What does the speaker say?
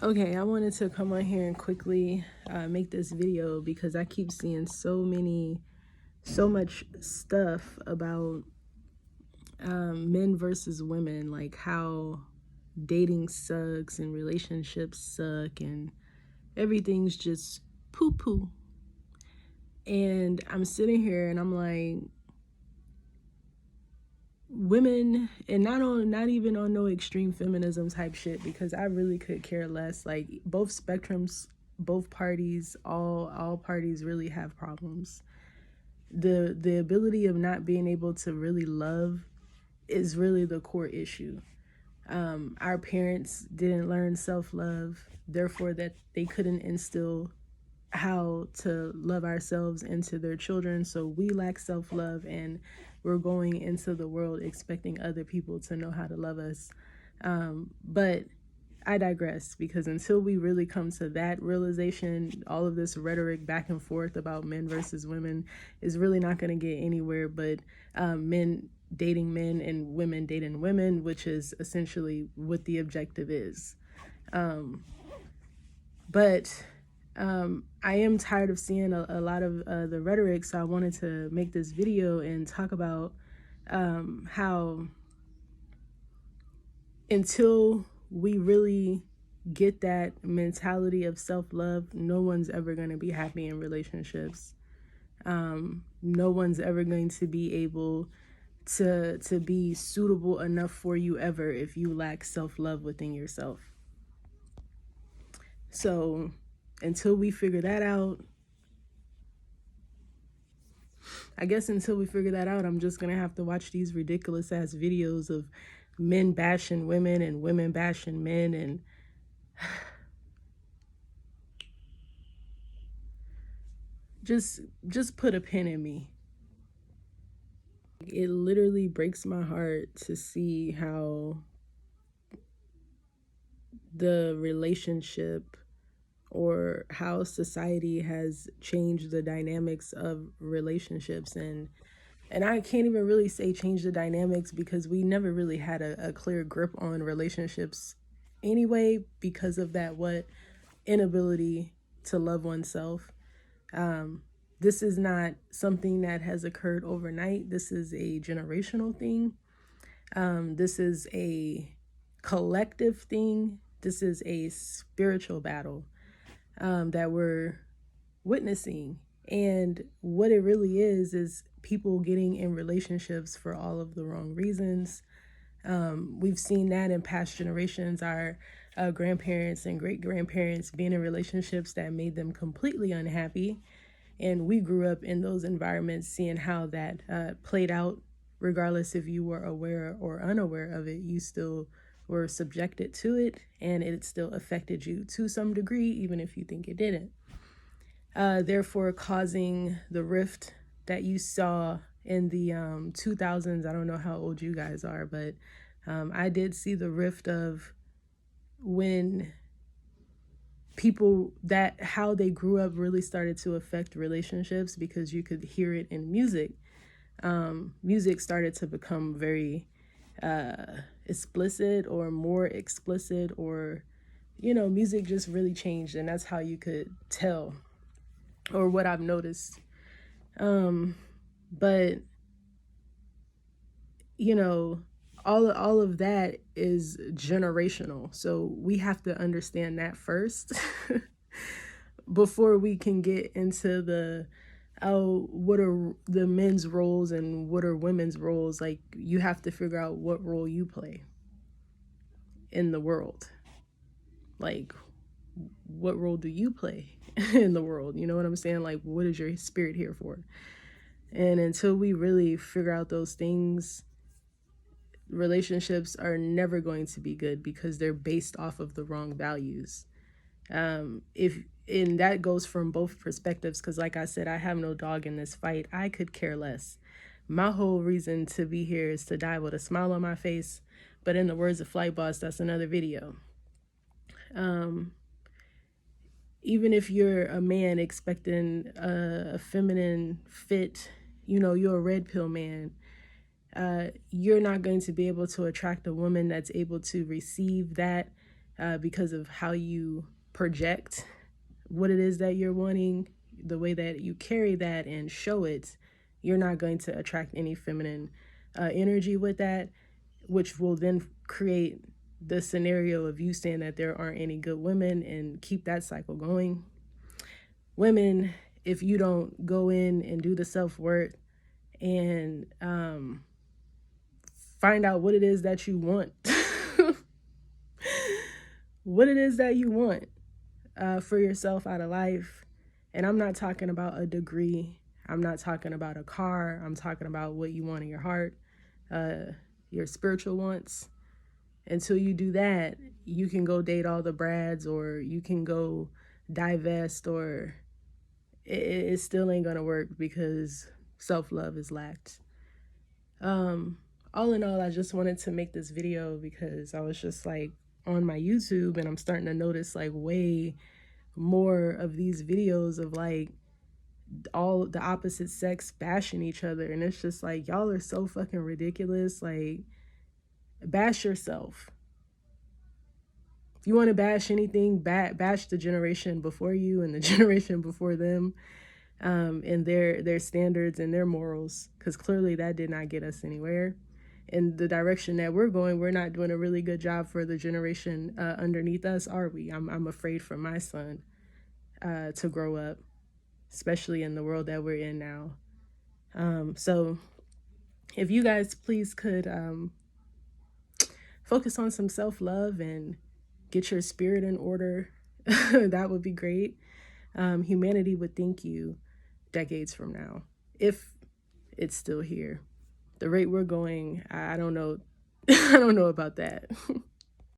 Okay, I wanted to come on here and quickly make this video because I keep seeing so much stuff about men versus women, like how dating sucks and relationships suck and everything's just poo poo. And I'm sitting here and I'm like, women, and not even on no extreme feminism type shit, because I really could care less. Like, both spectrums, both parties, all parties really have problems. The ability of not being able to really love is really the core issue. Our parents didn't learn self-love, therefore that they couldn't instill how to love ourselves into their children. So we lack self-love and we're going into the world expecting other people to know how to love us. But I digress, because until we really come to that realization, all of this rhetoric back and forth about men versus women is really not going to get anywhere but men dating men and women dating women, which is essentially what the objective is. But I am tired of seeing a lot of the rhetoric, so I wanted to make this video and talk about how until we really get that mentality of self-love, no one's ever going to be happy in relationships. No one's ever going to be able to be suitable enough for you ever if you lack self-love within yourself. So until we figure that out, I'm just gonna have to watch these ridiculous ass videos of men bashing women and women bashing men, and just put a pin in me. It literally breaks my heart to see how the relationship, or how society has changed the dynamics of relationships. And I can't even really say change the dynamics, because we never really had a clear grip on relationships anyway, because of that inability to love oneself. This is not something that has occurred overnight. This is a generational thing. This is a collective thing. This is a spiritual battle that we're witnessing. And what it really is people getting in relationships for all of the wrong reasons. We've seen that in past generations. Our grandparents and great-grandparents being in relationships that made them completely unhappy. And we grew up in those environments, seeing how that played out. Regardless if you were aware or unaware of it, you still were subjected to it, and it still affected you to some degree, even if you think it didn't. Therefore causing the rift that you saw in the 2000s. I don't know how old you guys are, but I did see the rift of when people, that how they grew up really started to affect relationships, because you could hear it in music. Music started to become very explicit, or more explicit, or music just really changed, and that's how you could tell, or what I've noticed. But all of that is generational, so we have to understand that first before we can get into the what are the men's roles and what are women's roles. Like, you have to figure out what role you play in the world. Like, what role do you play in the world? You know what I'm saying? Like, what is your spirit here for? And until we really figure out those things, relationships are never going to be good, because they're based off of the wrong values. And that goes from both perspectives, because like I said, I have no dog in this fight. I could care less. My whole reason to be here is to die with a smile on my face. But in the words of Flight Boss, that's another video. Even if you're a man expecting a feminine fit, you're a red pill man, you're not going to be able to attract a woman that's able to receive that because of how you project what it is that you're wanting, the way that you carry that and show it, you're not going to attract any feminine energy with that, which will then create the scenario of you saying that there aren't any good women and keep that cycle going. Women, if you don't go in and do the self-work and find out what it is that you want, what it is that you want for yourself out of life. And I'm not talking about a degree. I'm not talking about a car. I'm talking about what you want in your heart, your spiritual wants. Until you do that, you can go date all the Brads, or you can go divest, or it still ain't gonna work because self-love is lacked. All in all, I just wanted to make this video because I was just like on my YouTube and I'm starting to notice like way more of these videos of like all the opposite sex bashing each other, and it's just like, y'all are so fucking ridiculous. Like, bash yourself. If you want to bash anything, bash the generation before you and the generation before them, and their standards and their morals, because clearly that did not get us anywhere. In the direction that we're going, we're not doing a really good job for the generation underneath us, are we? I'm afraid for my son to grow up, especially in the world that we're in now. So if you guys please could focus on some self-love and get your spirit in order, that would be great. Humanity would thank you decades from now, if it's still here. The rate we're going, I don't know. I don't know about that.